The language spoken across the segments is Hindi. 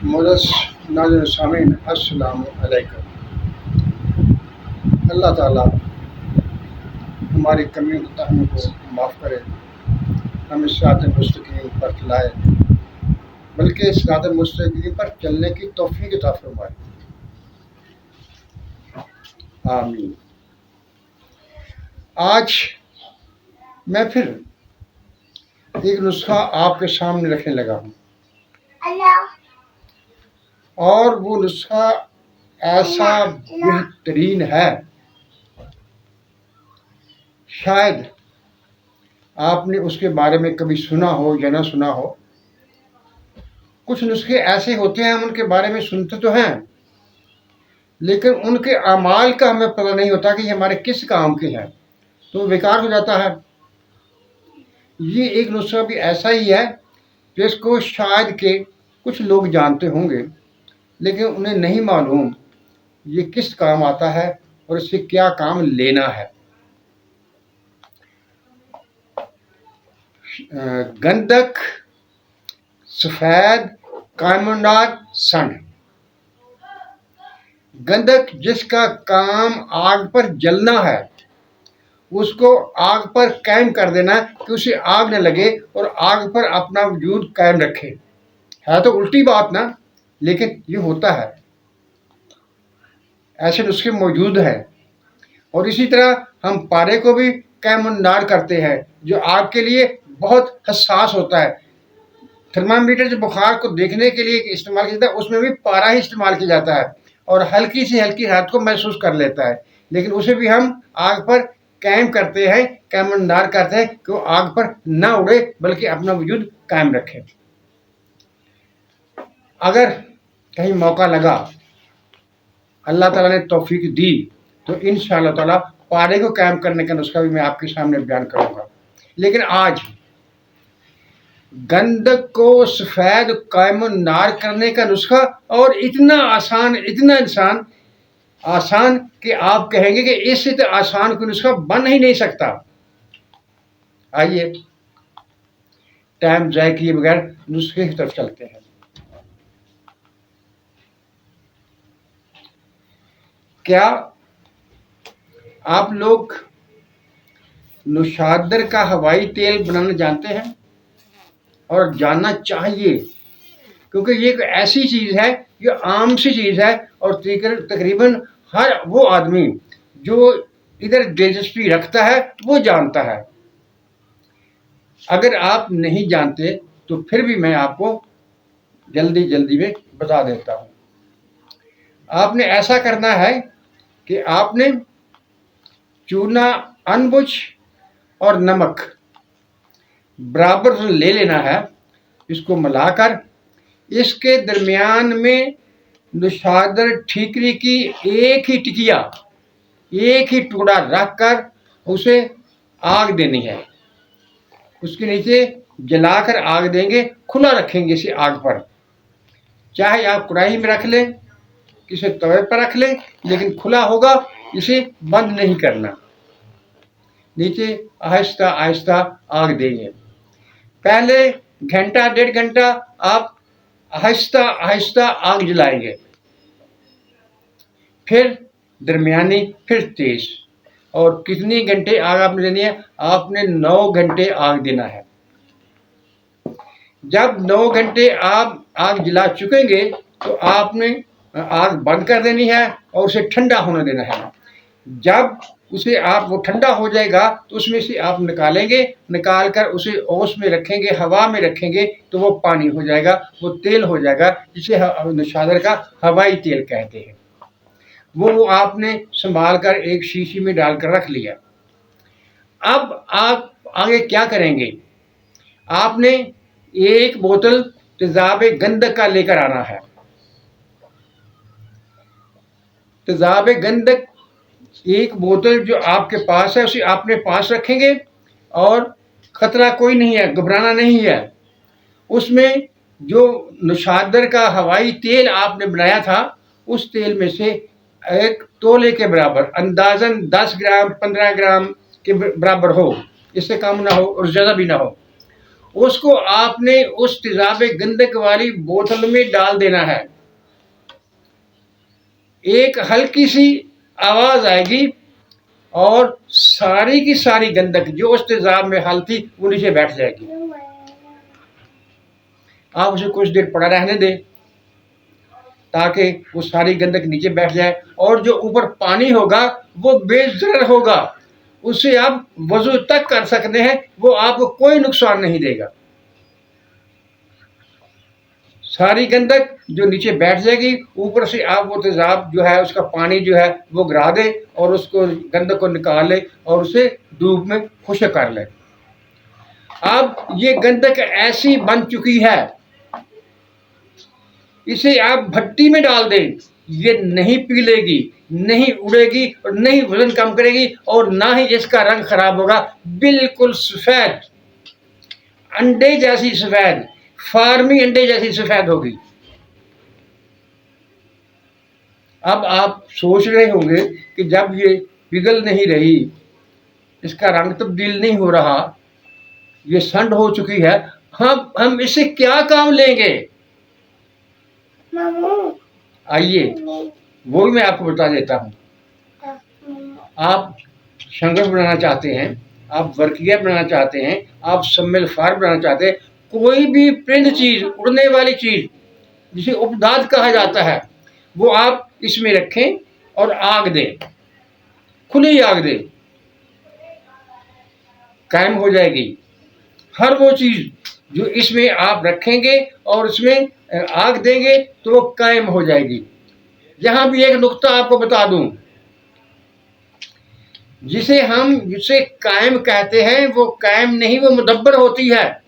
मुदस नाज़रीन सामीन अस्सलामु अलैकुम। अल्लाह ताला हमारी कमियों कोताहियों को माफ़ करे, हमें सिरात मुस्तकीम पर चलाए, बल्कि सिरात मुस्तकीम पर चलने की तौफीक अता फरमाए। आमीन। आज मैं फिर एक नुस्खा आपके सामने रखने लगा हूँ, और वो नुस्खा ऐसा बेहतरीन है, शायद आपने उसके बारे में कभी सुना हो या ना सुना हो। कुछ नुस्खे ऐसे होते हैं, हम उनके बारे में सुनते तो हैं, लेकिन उनके अमाल का हमें पता नहीं होता कि ये हमारे किस काम के हैं, तो बेकार हो जाता है। ये एक नुस्खा भी ऐसा ही है जिसको शायद के कुछ लोग जानते होंगे, लेकिन उन्हें नहीं मालूम ये किस काम आता है और इससे क्या काम लेना है। गंधक, सफ़ेद, कायमदार, सन। गंधक जिसका काम आग पर जलना है, उसको आग पर कायम कर देना कि उसे आग न लगे और आग पर अपना वजूद कायम रखे। है तो उल्टी बात ना, लेकिन ये होता है, ऐसे नुस्खे मौजूद हैं। और इसी तरह हम पारे को भी कायमदार करते हैं, जो आग के लिए बहुत हसास होता है। थर्मामीटर जो बुखार को देखने के लिए इस्तेमाल किया जाता है, उसमें भी पारा ही इस्तेमाल किया जाता है और हल्की से हल्की राहत को महसूस कर लेता है, लेकिन उसे भी हम आग पर कायम करते हैं, कायमदार करते हैं कि वो आग पर ना उड़े बल्कि अपना वजूद कायम रखे। अगर कहीं मौका लगा, अल्लाह ताला ने तौफीक दी, तो इंशाअल्लाह ताला पारे को कायम करने का नुस्खा भी मैं आपके सामने बयान करूंगा। लेकिन आज गंधक को सफ़ेद कायमदार करने का नुस्खा, और इतना आसान, इतना आसान कि आप कहेंगे कि इससे तो आसान कोई नुस्खा बन ही नहीं सकता। आइए टाइम ज़ाया किए बगैर नुस्खे की तरफ चलते हैं। क्या आप लोग नुशादर का हवाई तेल बनाना जानते हैं? और जानना चाहिए, क्योंकि ये एक ऐसी चीज़ है, ये आम सी चीज़ है, और तकरीबन हर वो आदमी जो इधर दिलचस्पी रखता है वो जानता है। अगर आप नहीं जानते तो फिर भी मैं आपको जल्दी में बता देता हूँ। आपने ऐसा करना है कि आपने चूना, अनबुझ और नमक बराबर से ले लेना है। इसको मिलाकर इसके दरमियान में नुशादर ठीकरी की एक ही टिकिया, एक ही टुकड़ा रखकर उसे आग देनी है। उसके नीचे जलाकर आग देंगे, खुला रखेंगे इसे आग पर। चाहे आप कढ़ाई में रख लें, किसी तवे पर रख लें, लेकिन खुला होगा, इसे बंद नहीं करना। नीचे आहिस्ता आहिस्ता आग देंगे। पहले घंटा 1.5 घंटा आप आहिस्ता आहिस्ता आग जलाएंगे, फिर दरमियानी, फिर तेज। और कितनी घंटे आग आपने देनी है? आपने 9 घंटे आग देना है। जब 9 घंटे आप आग जला चुकेंगे तो आपने आग बंद कर देनी है और उसे ठंडा होने देना है। जब उसे आप वो ठंडा हो जाएगा तो उसमें से आप निकालेंगे, निकाल कर उसे ओस में रखेंगे, हवा में रखेंगे, तो वो पानी हो जाएगा, वो तेल हो जाएगा, जिसे नुशादर का हवाई तेल कहते हैं। वो आपने संभाल कर एक शीशी में डालकर रख लिया। अब आप आगे क्या करेंगे? आपने एक बोतल तेजाब गंधक का लेकर आना है। तेजाब गंधक एक बोतल जो आपके पास है उसे आपने पास रखेंगे, और खतरा कोई नहीं है, घबराना नहीं है। उसमें जो नुशादर का हवाई तेल आपने बनाया था, उस तेल में से 1 तोले के बराबर, अंदाजन 10 ग्राम 15 ग्राम के बराबर हो, इससे कम ना हो और ज़्यादा भी ना हो, उसको आपने उस तेजाब गंधक वाली बोतल में डाल देना है। एक हल्की सी आवाज आएगी और सारी की सारी गंधक जो उस तेजाब में हल थी वो नीचे बैठ जाएगी। आप उसे कुछ देर पड़ा रहने दें ताकि वो सारी गंदक नीचे बैठ जाए, और जो ऊपर पानी होगा वो बेज़र होगा, उससे आप वजू तक कर सकते हैं, वो आपको कोई नुकसान नहीं देगा। सारी गंदक जो नीचे बैठ जाएगी, ऊपर से आप वो तेजाब जो है उसका पानी जो है वो गिरा दे और उसको गंदक को निकाल ले और उसे धूप में खुश्क कर ले। अब ये गंदक ऐसी बन चुकी है, इसे आप भट्टी में डाल दें, ये नहीं पीलेगी, नहीं उड़ेगी और नहीं वजन कम करेगी और ना ही इसका रंग खराब होगा। बिल्कुल सफेद, अंडे जैसी सफेद, फार्मी अंडे जैसी सफेद होगी। अब आप सोच रहे होंगे कि जब ये पिघल नहीं रही, इसका रंग तब्दील नहीं हो रहा, ये संड हो चुकी है, हम इससे क्या काम लेंगे? आइए वो भी मैं आपको बता देता हूँ। आप शंकर बनाना चाहते हैं, आप वर्किया बनाना चाहते हैं, आप सम्मिल फार बनाना चाहते हैं, कोई भी प्रिंट चीज, उड़ने वाली चीज जिसे उपदाद कहा जाता है, वो आप इसमें रखें और आग दें, खुली आग दें, कायम हो जाएगी। हर वो चीज जो इसमें आप रखेंगे और इसमें आग देंगे तो वो कायम हो जाएगी। यहां भी एक नुक्ता आपको बता दूं, जिसे कायम कहते हैं वो कायम नहीं, वो मुदब्बर होती है,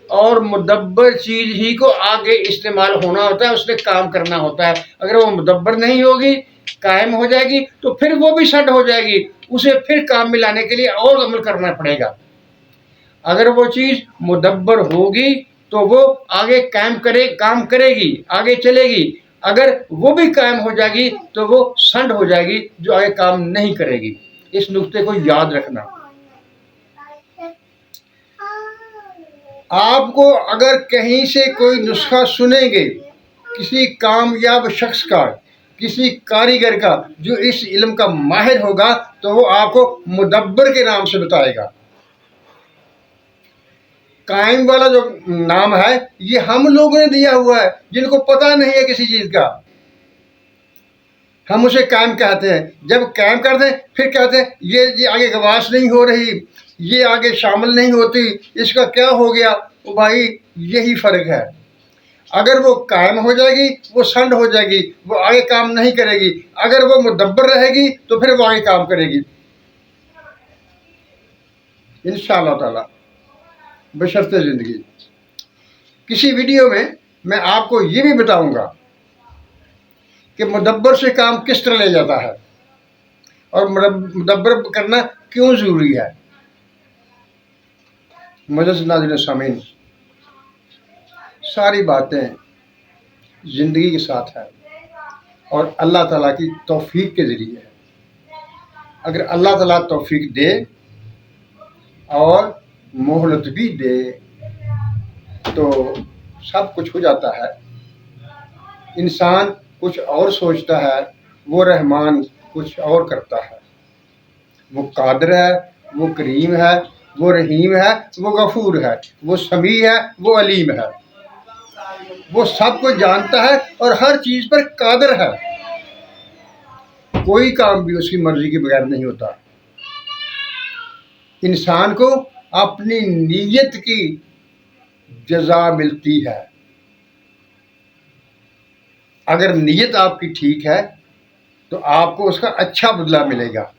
और मुदब्बर चीज ही को आगे इस्तेमाल होना होता है, उसने काम करना होता है। अगर वो मुदब्बर नहीं होगी, कायम हो जाएगी, तो फिर वो भी सट हो जाएगी, उसे फिर काम में लाने के लिए और अमल करना पड़ेगा। अगर वो चीज मुदब्बर होगी तो वो आगे काम करेगी, आगे चलेगी। अगर वो भी कायम हो जाएगी तो वो संड हो जाएगी, जो आगे काम नहीं करेगी। इस नुक्ते को याद रखना। आपको अगर कहीं से कोई नुस्खा सुनेंगे किसी कामयाब शख्स का, किसी कारीगर का जो इस इल्म का माहिर होगा, तो वो आपको मुदब्बर के नाम से बताएगा। कायम वाला जो नाम है ये हम लोगों ने दिया हुआ है, जिनको पता नहीं है किसी चीज का, हम उसे कायम कहते हैं। जब कायम करते हैं फिर कहते हैं ये आगे गवाश नहीं हो रही, ये आगे शामिल नहीं होती, इसका क्या हो गया? तो भाई यही फर्क है। अगर वो कायम हो जाएगी वो संड हो जाएगी, वो आगे काम नहीं करेगी। अगर वो मुदब्बर रहेगी तो फिर वो आगे काम करेगी इंशाअल्लाह ताला, बशर्ते जिंदगी। किसी वीडियो में मैं आपको ये भी बताऊंगा कि मुदब्बर से काम किस तरह ले जाता है और मुदब्बर करना क्यों जरूरी है। मुअज़्ज़ज़ नाज़रीन सामीन, सारी बातें ज़िंदगी के साथ है और अल्लाह ताला की तौफीक के ज़रिए है। अगर अल्लाह ताला तौफीक दे और मोहलत भी दे तो सब कुछ हो जाता है। इंसान कुछ और सोचता है, वो रहमान कुछ और करता है। वो कादिर है, वो करीम है, वो रहीम है, वो गफूर है, वो समी है, वो अलीम है। वो सब कुछ जानता है और हर चीज़ पर कादिर है। कोई काम भी उसकी मर्जी के बगैर नहीं होता। इंसान को अपनी नीयत की जज़ा मिलती है। अगर नीयत आपकी ठीक है तो आपको उसका अच्छा बदला मिलेगा,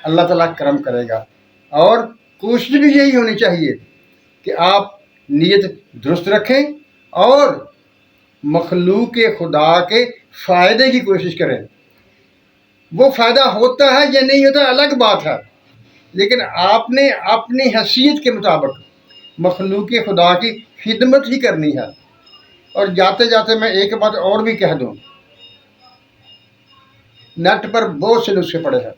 अल्लाह ताला करम करेगा। और कोशिश भी यही होनी चाहिए कि आप नीयत दुरुस्त रखें और मखलूक खुदा के फ़ायदे की कोशिश करें। वो फ़ायदा होता है या नहीं होता अलग बात है, लेकिन आपने अपनी हैसियत के मुताबिक मखलूक खुदा की खिदमत ही करनी है। और जाते जाते मैं एक बात और भी कह दूं, नेट पर बहुत से नुस्खे पड़े हैं,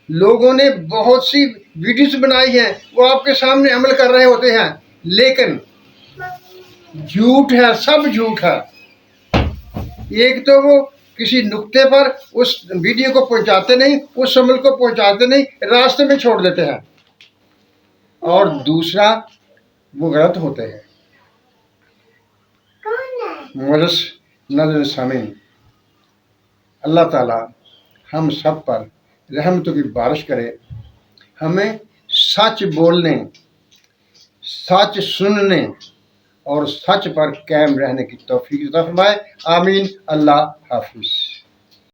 लोगों ने बहुत सी वीडियोस बनाई हैं, वो आपके सामने अमल कर रहे होते हैं, लेकिन झूठ है, सब झूठ है। एक तो वो किसी नुक्ते पर उस वीडियो को पहुंचाते नहीं, उस अमल को पहुंचाते नहीं, रास्ते में छोड़ देते हैं, और दूसरा वो गलत होते हैं। मुजस नज़र सामीन, अल्लाह ताला हम सब पर रहमतों की बारिश करे, हमें सच बोलने, सच सुनने और सच पर कायम रहने की तौफीक अता फरमाए। आमीन। अल्लाह हाफिज़।